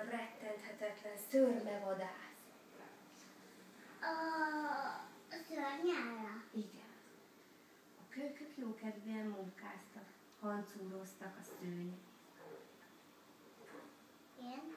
rettenthetetlen szörmevadász. A szörnyára? Igen. A kölykök jókedvűen munkáztak, hancúroztak a szőnyeg. Igen.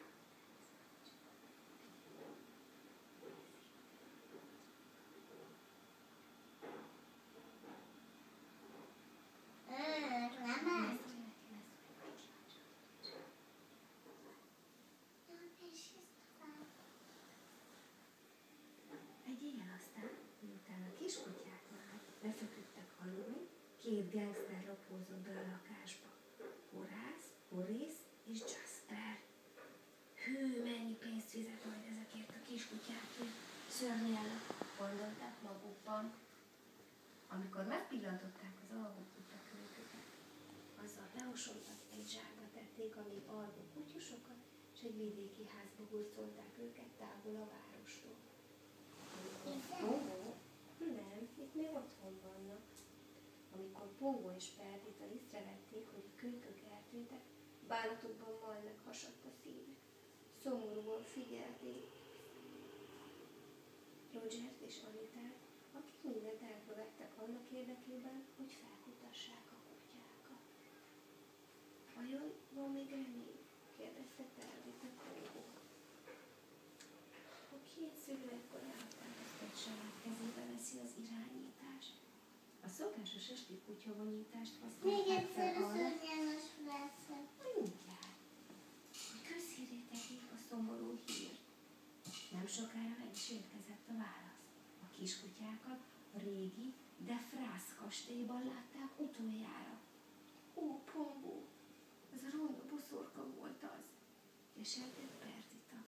Egy éjjel aztán, miután a kiskutyák már lefeküdtek aludni, két gangster lopózott be a lakásba. Horász, Horace és Jasper. Hű, mennyi pénzt fizet majd ezekért a kiskutyákért, szörnyelnek, gondolták magukban. Amikor megpillantották az alvókutya kölyköket, azzal beosontak, egy zsákba tették a még alvó kutyusokat, és egy vidéki házba hurcolták őket távol a várostól. Nem, itt még otthon vannak. Amikor Pógó és Perdita észrevették, hogy a kölykök eltűntek, bánatukban majdnem hasadt a szívük. Szomorúan figyelték Rogert és Anitát, akik mindent elkövettek annak érdekében, hogy felkutassák a kutyákat. Vajon van még remény? Kérdezte Perdita Pógót. A két szülő ekkor elhatároztat saját kezébe veszi az irányítást. A szokásos esti kutyavonyítást Még használták egyszer fel a arra, szörnyános lesz. mindjárt, hogy közhírré tegyék a szomorú hírt. Nem sokára meg is érkezett a válasz. A kiskutyákat a régi de Frász kastélyban látták utoljára. Ó, Pongó, ez a ronda boszorka volt az, keserkedett